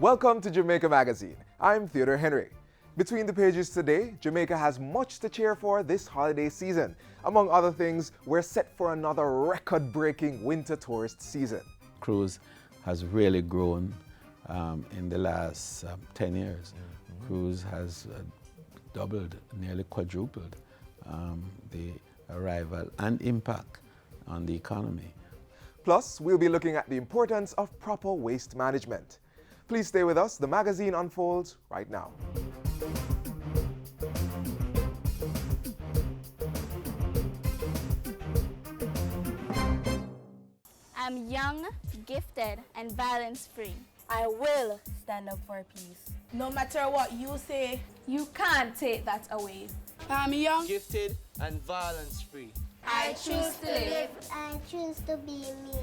Welcome to Jamaica Magazine. I'm Theodore Henry. Between the pages today, Jamaica has much to cheer for this holiday season. Among other things, we're set for another record-breaking winter tourist season. Cruise has really grown in the last 10 years. Cruise has doubled, nearly quadrupled the arrival and impact on the economy. Plus, we'll be looking at the importance of proper waste management. Please stay with us. The magazine unfolds right now. I'm young, gifted, and violence-free. I will stand up for peace. No matter what you say, You can't take that away. I'm young, gifted, and violence-free. I choose to live. I choose to be me.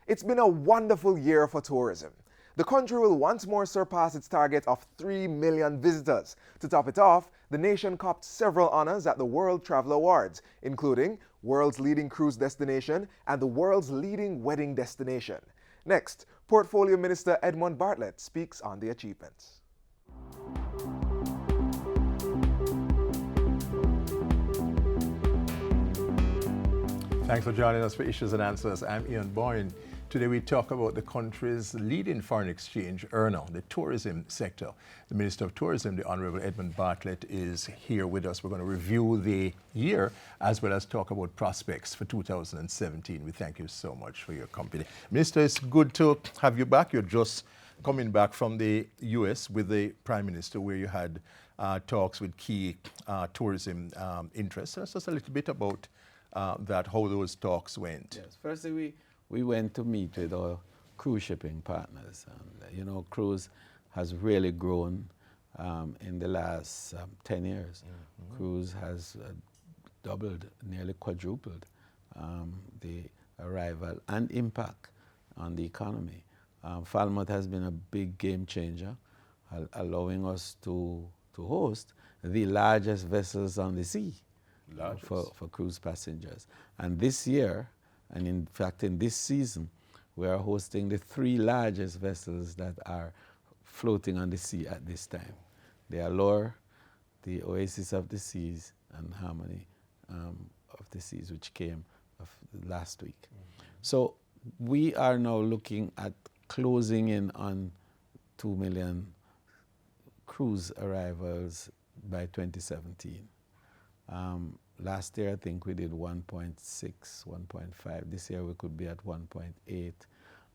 It's been a wonderful year for tourism. The country will once more surpass its target of 3 million visitors. To top it off, the nation copped several honors at the World Travel Awards, including World's Leading Cruise Destination and the World's Leading Wedding Destination. Next, Portfolio Minister Edmund Bartlett speaks on the achievements. Thanks for joining us for Issues and Answers. I'm Ian Boyne. Today we talk about the country's leading foreign exchange earner, the tourism sector. The Minister of Tourism, the Honorable Edmund Bartlett, is here with us. We're going to review the year as well as talk about prospects for 2017. We thank you so much for your company. Minister, it's good to have you back. You're just coming back from the U.S. with the Prime Minister, where you had talks with key tourism interests. Tell us just a little bit about that, how those talks went. Yes, firstly, we went to meet with our cruise shipping partners. And, you know, cruise has really grown in the last 10 years. Cruise has doubled, nearly quadrupled the arrival and impact on the economy. Falmouth has been a big game changer, allowing us to host the largest vessels on the sea for cruise passengers. And this year, and in fact in this season, we are hosting the 3 largest vessels that are floating on the sea at this time. The Allure, the Oasis of the Seas, and Harmony of the Seas, which came last week. So we are now looking at closing in on 2 million cruise arrivals by 2017. Last year, I think we did 1.6, 1.5. This year, we could be at 1.8.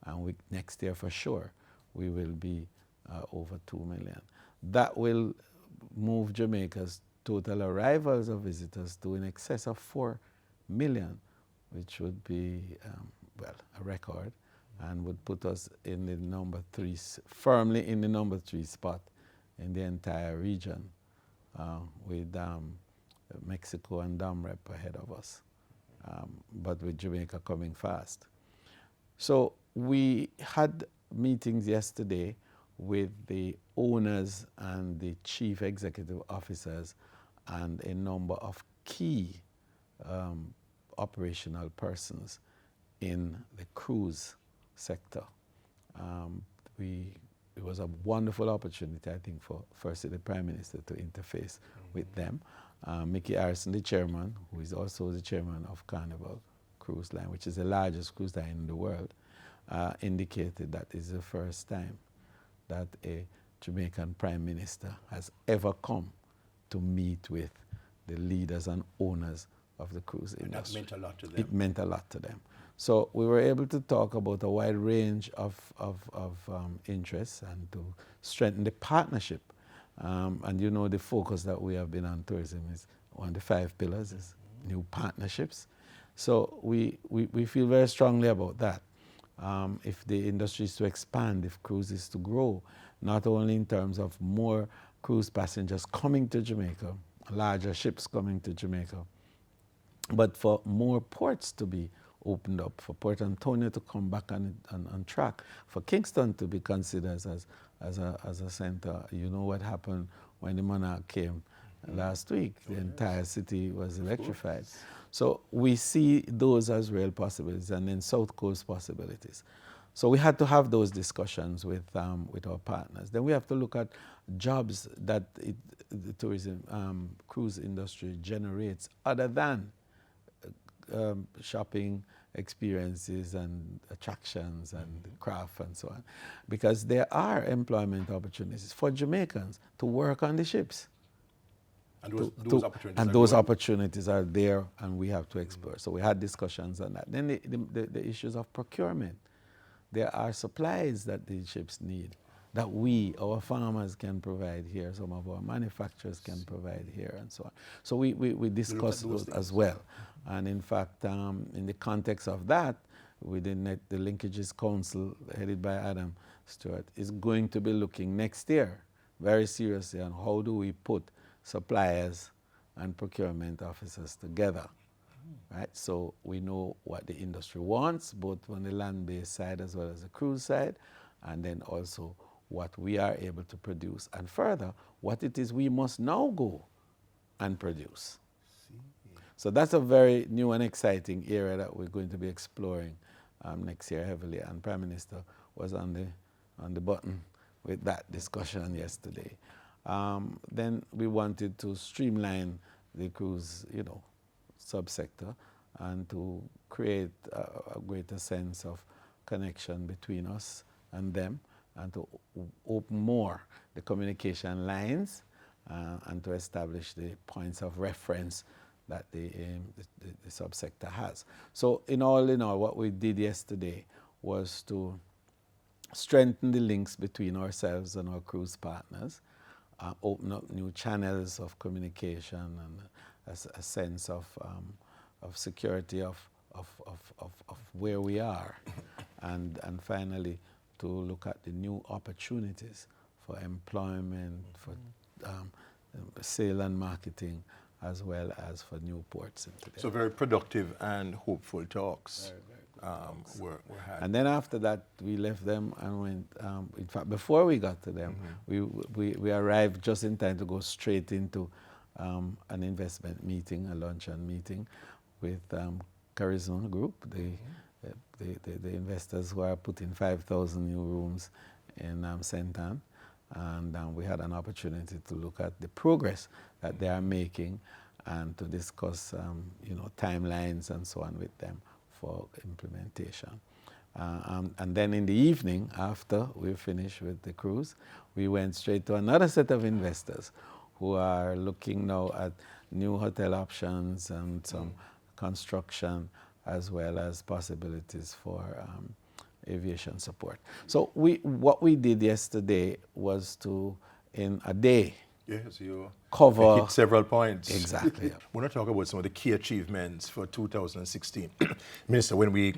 And next year, for sure, we will be over 2 million. That will move Jamaica's total arrivals of visitors to in excess of 4 million, which would be, well, a record, and would put us in the firmly in the number 3 spot in the entire region, with Mexico and Rep ahead of us, but with Jamaica coming fast. So we had meetings yesterday with the owners and the chief executive officers and a number of key operational persons in the cruise sector. It was a wonderful opportunity, I think, for firstly the Prime Minister to interface with them. Mickey Harrison, the chairman, who is also the chairman of Carnival Cruise Line, which is the largest cruise line in the world, indicated that it's the first time that a Jamaican Prime Minister has ever come to meet with the leaders and owners of the cruise industry. And that meant a lot to them. It meant a lot to them. So we were able to talk about a wide range of interests and to strengthen the partnership. And you know the focus that we have been on tourism is one of the 5 pillars is new partnerships. So we feel very strongly about that. If the industry is to expand, if cruise is to grow, not only in terms of more cruise passengers coming to Jamaica, larger ships coming to Jamaica, but for more ports to be opened up, for Port Antonio to come back on track, for Kingston to be considered as a center. You know what happened when the Monarch came last week. The entire city was electrified. So we see those as real possibilities, and then South Coast possibilities. So we had to have those discussions with our partners. Then we have to look at jobs that the tourism cruise industry generates other than shopping experiences and attractions and craft and so on, because there are employment opportunities for Jamaicans to work on the ships. And those opportunities and those opportunities are there, and we have to explore. So we had discussions on that. Then the issues of procurement. There are supplies that these ships need that we, our farmers, can provide here. Some of our manufacturers can provide here, and so on. So we discussed those as well. And in fact, in the context of that, within the Linkages Council, headed by Adam Stewart, is going to be looking next year very seriously on how do we put suppliers and procurement officers together, right? So we know what the industry wants, both on the land-based side as well as the cruise side, and then also what we are able to produce, and further, what it is we must now go and produce. So that's a very new and exciting area that we're going to be exploring next year heavily, and Prime Minister was on the button with that discussion yesterday. Then we wanted to streamline the cruise, subsector, and to create a greater sense of connection between us and them, and to open more the communication lines, and to establish the points of reference that the subsector has. So in all, what we did yesterday was to strengthen the links between ourselves and our cruise partners, open up new channels of communication, and a sense of security of where we are, and finally to look at the new opportunities for employment, for sale and marketing, as well as for new ports. So very productive and hopeful talks were had. And then after that, we left them and went, in fact, before we got to them, we arrived just in time to go straight into an investment meeting, a luncheon meeting with Charisma Group, the investors who are putting 5,000 new rooms in St. Ann. And we had an opportunity to look at the progress that they are making and to discuss, timelines and so on with them for implementation. And then in the evening, after we finished with the cruise, we went straight to another set of investors who are looking now at new hotel options and some construction, as well as possibilities for aviation support. So what we did yesterday was to, in a day, cover hit several points. Exactly. I want to talk about some of the key achievements for 2016. Minister, when we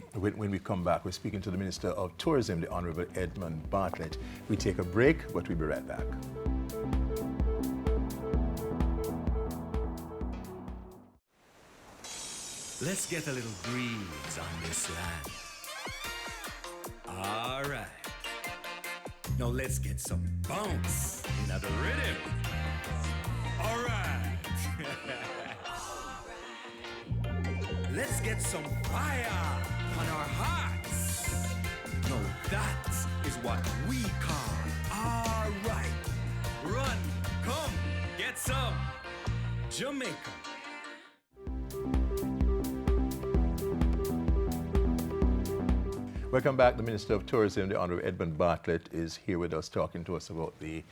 come back, we're speaking to the Minister of Tourism, the Honorable Edmund Bartlett. We take a break, but we'll be right back. Let's get a little breeze on this land. All right. Now let's get some bounce in the rhythm. All right. Let's get some fire on our hearts. Now that is what we call all right. Run, come, get some Jamaica. Welcome back. The Minister of Tourism, the Honorable Edmund Bartlett, is here with us talking to us about the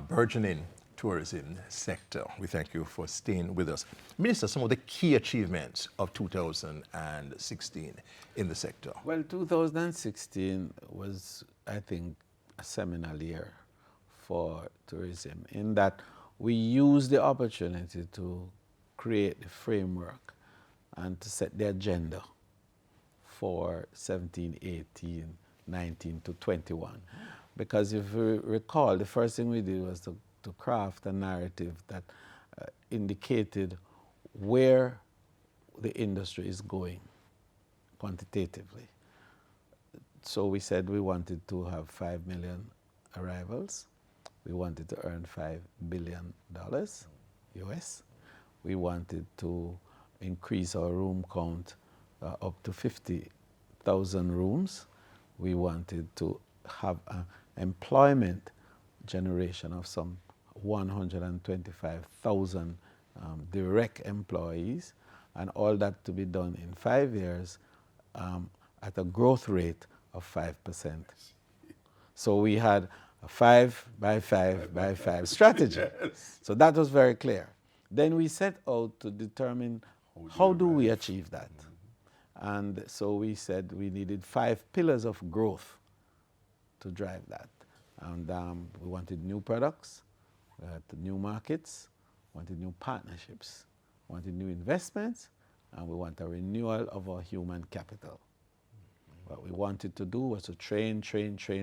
burgeoning tourism sector. We thank you for staying with us. Minister, some of the key achievements of 2016 in the sector. Well, 2016 was, I think, a seminal year for tourism in that we used the opportunity to create the framework and to set the agenda for 17, 18, 19 to 21. Because if you recall, the first thing we did was to to craft a narrative that indicated where the industry is going quantitatively. So we said we wanted to have 5 million arrivals. We wanted to earn $5 billion US. We wanted to increase our room count up to 50,000 rooms. We wanted to have an employment generation of some 125,000 direct employees, and all that to be done in 5 years at a growth rate of 5%. So we had a 5 by 5 by 5 strategy. Yes. So that was very clear. Then we set out to determine how do we achieve that. And so we said we needed 5 pillars of growth to drive that. And we wanted new products, we had new markets, wanted new partnerships, wanted new investments, and we want a renewal of our human capital. What we wanted to do was to train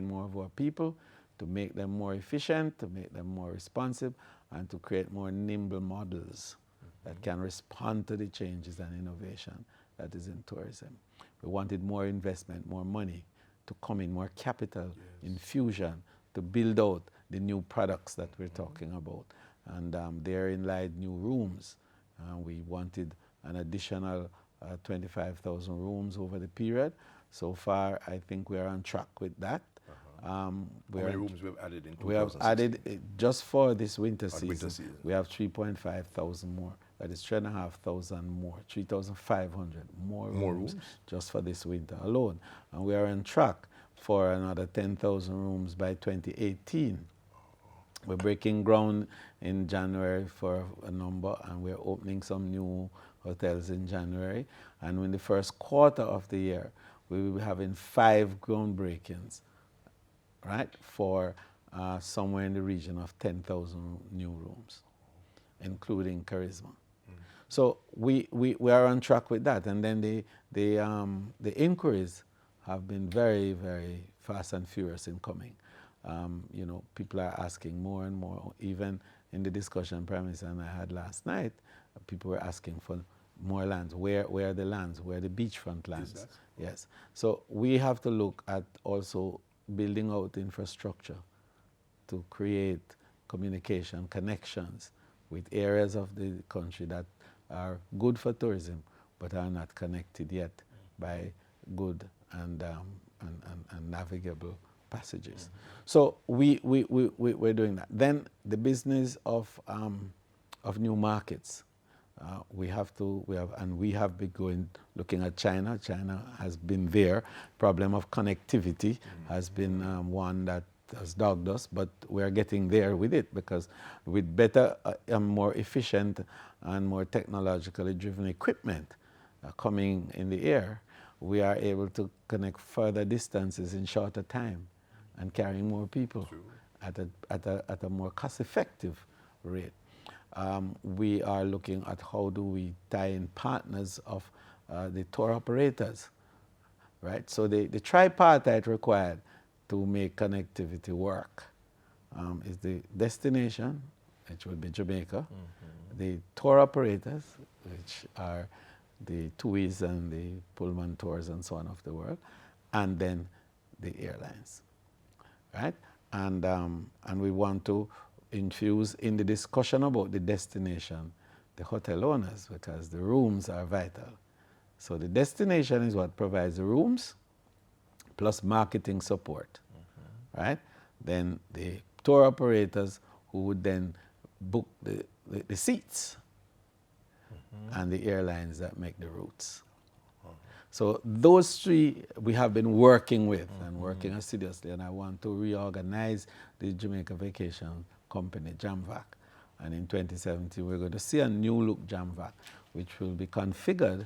more of our people, to make them more efficient, to make them more responsive, and to create more nimble models that can respond to the changes and innovation that is in tourism. We wanted more investment, more money to come in, more capital infusion to build out the new products that we're talking about. And therein lied new rooms. We wanted an additional 25,000 rooms over the period. So far, I think we are on track with that. How many rooms we have added in 2016? We have added, just for this winter season, we have 3.5 thousand more. That is 3,500 more, 3,500 more rooms just for this winter alone. And we are on track for another 10,000 rooms by 2018. We're breaking ground in January for a number, and we're opening some new hotels in January. And in the first quarter of the year, we will be having 5 groundbreakings, right, for somewhere in the region of 10,000 new rooms, including Charisma. So we are on track with that. And then the inquiries have been very, very fast and furious in coming. You know, people are asking more and more. Even in the discussion Prime Minister and I had last night, people were asking for more lands. Where are the lands? Where are the beachfront lands? Yes. So we have to look at also building out infrastructure to create communication connections with areas of the country that are good for tourism but are not connected yet by good and navigable passages. So we're doing that. Then the business of new markets. We have been looking at China. China has been there. Problem of connectivity has been one that has dogged us, but we're getting there with it, because with better and more efficient and more technologically driven equipment coming in the air, we are able to connect further distances in shorter time and carrying more people at a more cost-effective rate. We are looking at how do we tie in partners of the tour operators, right? So the tripartite required to make connectivity work is the destination, which would be Jamaica, the tour operators, which are the TUIs and the Pullman tours and so on of the world, and then the airlines, right? And we want to infuse in the discussion about the destination the hotel owners, because the rooms are vital. So the destination is what provides the rooms plus marketing support, right? Then the tour operators who would then book the seats, and the airlines that make the routes. So those three we have been working with and working assiduously, and I want to reorganize the Jamaica Vacation Company, JAMVAC. And in 2017, we're going to see a new look JAMVAC, which will be configured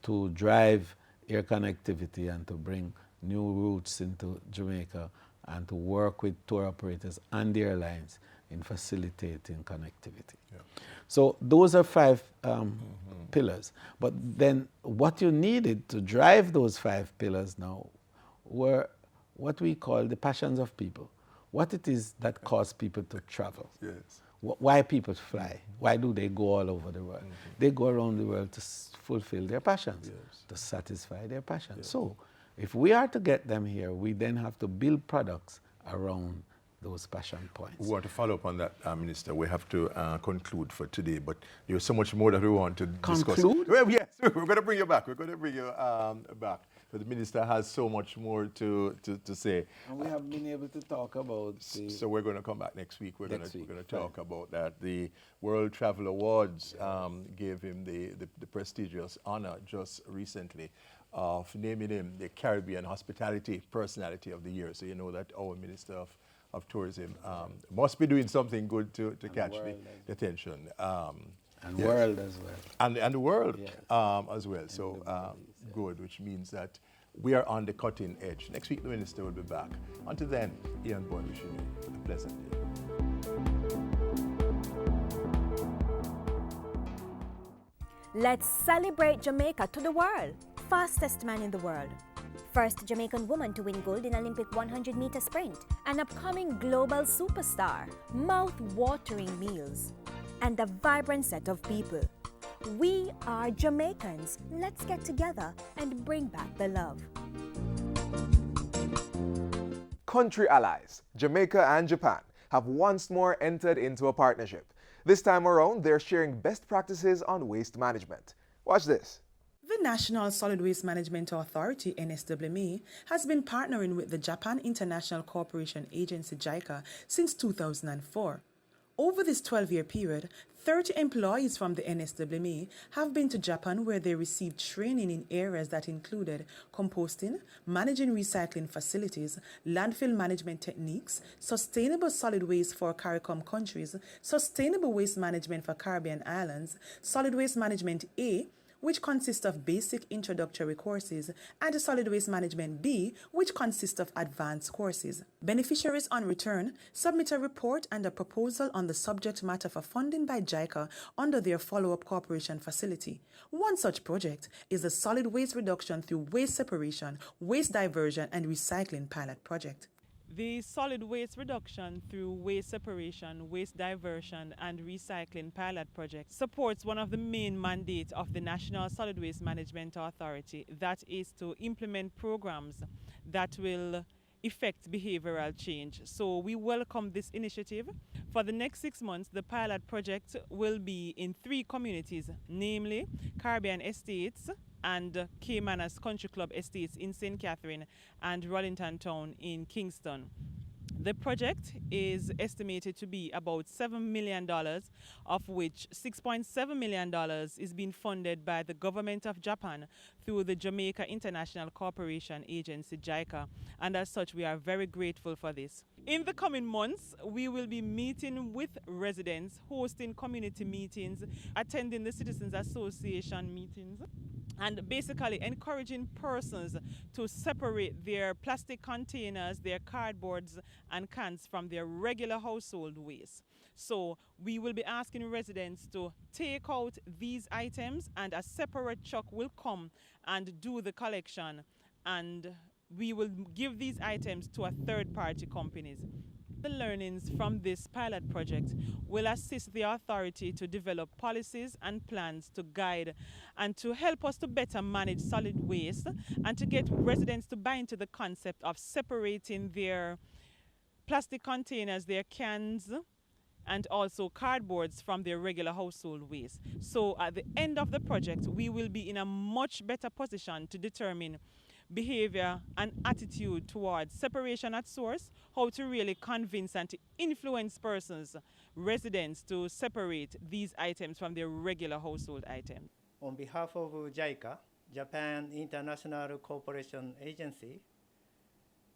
to drive air connectivity and to bring new routes into Jamaica and to work with tour operators and the airlines in facilitating connectivity. Yeah. So those are 5 pillars. But then what you needed to drive those 5 pillars now were what we call the passions of people. what it is that causes people to travel. Yes. Why people fly? Why do they go all over the world? They go around the world to fulfill their passions, to satisfy their passions. So if we are to get them here, we then have to build products around those passion points. We want to follow up on that, Minister. We have to conclude for today, but there's so much more that we want to discuss. Conclude? Well, yes, we're going to bring you back. We're going to bring you back. But the Minister has so much more to say. And we have been able to talk about the... So we're going to come back next week. We're going to talk right. about that. The World Travel Awards gave him the prestigious honor just recently of naming him the Caribbean Hospitality Personality of the Year. So you know that our Minister of Tourism must be doing something good to catch the attention. And world as well. And the world as well. So good, which means that we are on the cutting edge. Next week, the Minister will be back. Until then, Ian Boyd wishing you a pleasant day. Let's celebrate Jamaica to the world. Fastest man in the world. First Jamaican woman to win gold in Olympic 100-meter sprint. An upcoming global superstar. Mouth-watering meals. And a vibrant set of people. We are Jamaicans. Let's get together and bring back the love. Country allies, Jamaica and Japan, have once more entered into a partnership. This time around, they're sharing best practices on waste management. Watch this. The National Solid Waste Management Authority, NSWMA, has been partnering with the Japan International Cooperation Agency, JICA, since 2004. Over this 12-year period, 30 employees from the NSWMA have been to Japan, where they received training in areas that included composting, managing recycling facilities, landfill management techniques, sustainable solid waste for CARICOM countries, sustainable waste management for Caribbean islands, solid waste management A, which consists of basic introductory courses, and solid waste management B, which consists of advanced courses. Beneficiaries on return submit a report and a proposal on the subject matter for funding by JICA under their follow-up cooperation facility. One such project is the solid waste reduction through waste separation, waste diversion, and recycling pilot project. The solid waste reduction through waste separation, waste diversion and recycling pilot project supports one of the main mandates of the National Solid Waste Management Authority, that is to implement programs that will effect behavioral change. So we welcome this initiative. For the next 6 months, the pilot project will be in 3 communities, namely Caribbean Estates and Caymanas Country Club Estates in St. Catherine and Rollington Town in Kingston. The project is estimated to be about $7 million, of which $6.7 million is being funded by the government of Japan through the Jamaica International Cooperation Agency, JICA, and as such we are very grateful for this. In the coming months, we will be meeting with residents, hosting community meetings, attending the Citizens Association meetings, and basically encouraging persons to separate their plastic containers, their cardboards and cans from their regular household waste. So we will be asking residents to take out these items, and a separate truck will come and do the collection, and we will give these items to a third-party companies. The learnings from this pilot project will assist the authority to develop policies and plans to guide and to help us to better manage solid waste, and to get residents to buy into the concept of separating their plastic containers, their cans, and also cardboards from their regular household waste. So at the end of the project, we will be in a much better position to determine behavior and attitude towards separation at source, how to really convince and to influence persons, residents, to separate these items from their regular household items. On behalf of JICA, Japan International Cooperation Agency,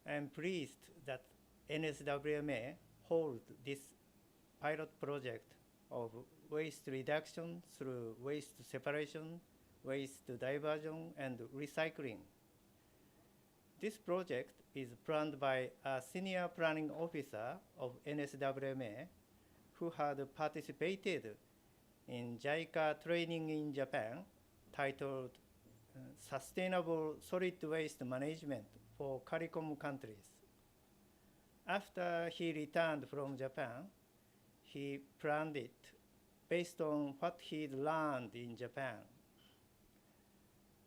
I am pleased that NSWMA holds this pilot project of waste reduction through waste separation, waste diversion, and recycling. This project is planned by a senior planning officer of NSWMA who had participated in JICA training in Japan titled Sustainable Solid Waste Management for CARICOM countries. After he returned from Japan, he planned it based on what he'd learned in Japan.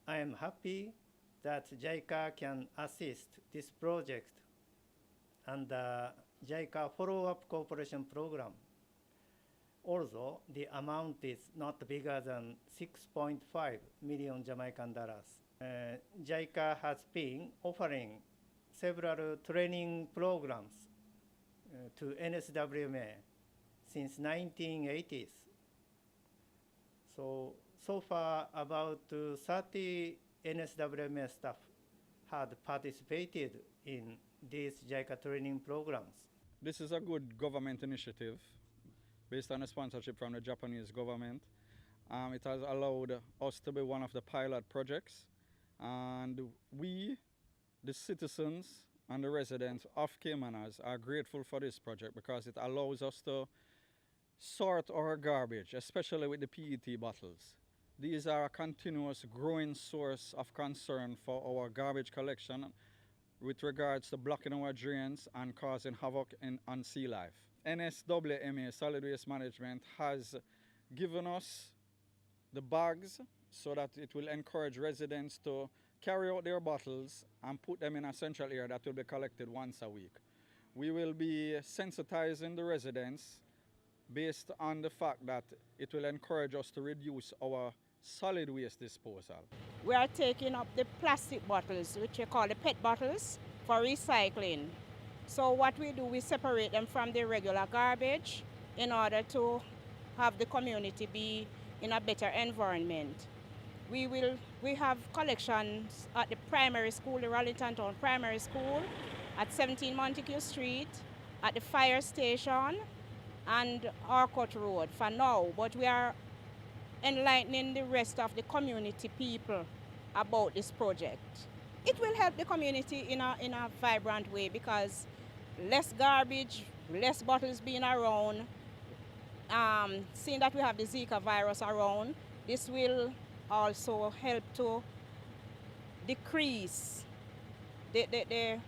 I am happy that JICA can assist this project and the JICA follow-up cooperation program, although the amount is not bigger than 6.5 million Jamaican dollars. JICA has been offering several training programs to NSWMA since 1980s. So far, about 30 NSWMA staff had participated in these JICA training programs. This is a good government initiative based on a sponsorship from the Japanese government. It has allowed us to be one of the pilot projects, and we, the citizens and the residents of Caymanas, are grateful for this project because it allows us to sort our garbage, especially with the PET bottles. These are a continuous growing source of concern for our garbage collection with regards to blocking our drains and causing havoc on sea life. NSWMA Solid Waste Management has given us the bags so that it will encourage residents to carry out their bottles and put them in a central area that will be collected once a week. We will be sensitizing the residents based on the fact that it will encourage us to reduce our solid waste disposal. We are taking up the plastic bottles, which we call the PET bottles, for recycling. So what we do, we separate them from the regular garbage in order to have the community be in a better environment. We have collections at the primary school, the Raleigh-Town Primary School, at 17 Montego Street, at the fire station, and Arcot Road for now, but we are enlightening the rest of the community people about this project. It will help the community in a vibrant way because less garbage, less bottles being around, seeing that we have the Zika virus around, this will also help to decrease the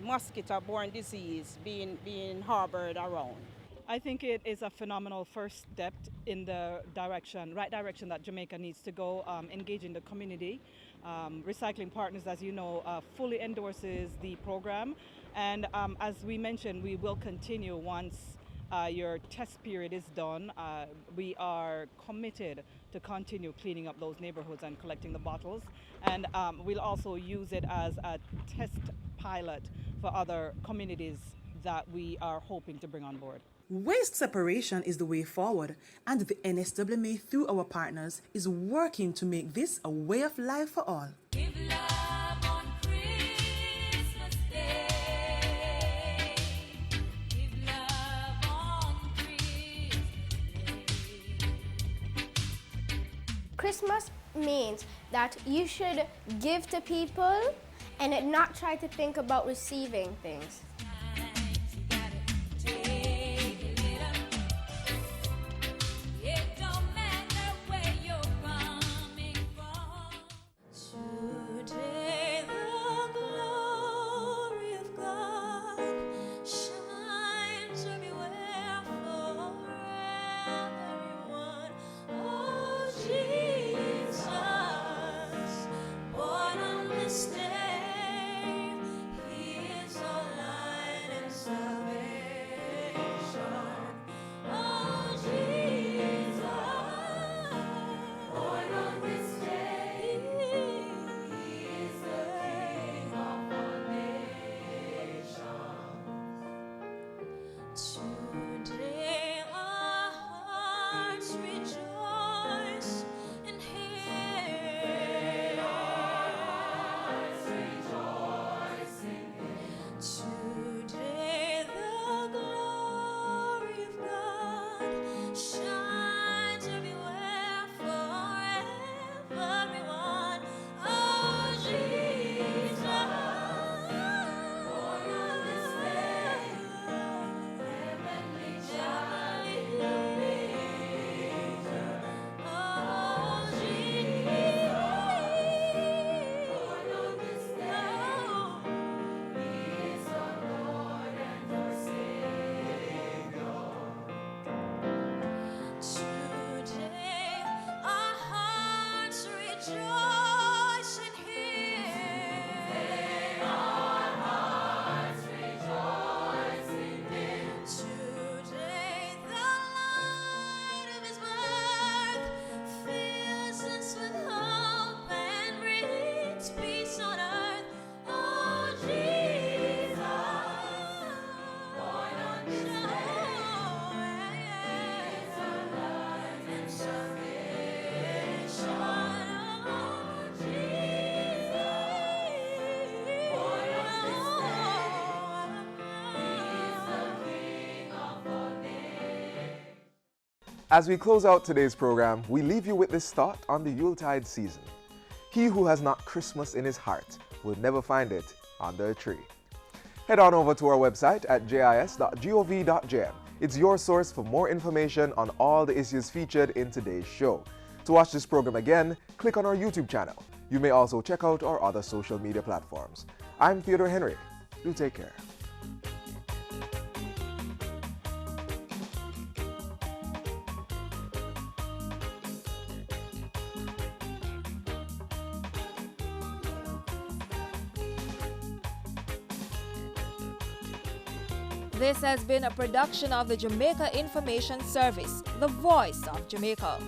mosquito-borne disease being harbored around. I think it is a phenomenal first step in the right direction that Jamaica needs to go, engaging the community. Recycling Partners, as you know, fully endorses the program. And as we mentioned, we will continue once your test period is done. We are committed to continue cleaning up those neighborhoods and collecting the bottles. And we'll also use it as a test pilot for other communities that we are hoping to bring on board. Waste separation is the way forward, and the NSWMA, through our partners, is working to make this a way of life for all. Give love on Christmas Day. Give love on Christmas Day. Christmas means that you should give to people and not try to think about receiving things. He is alive. As we close out today's program, we leave you with this thought on the Yuletide season. He who has not Christmas in his heart will never find it under a tree. Head on over to our website at jis.gov.jm. It's your source for more information on all the issues featured in today's show. To watch this program again, click on our YouTube channel. You may also check out our other social media platforms. I'm Theodore Henry. Do take care. This has been a production of the Jamaica Information Service, the voice of Jamaica.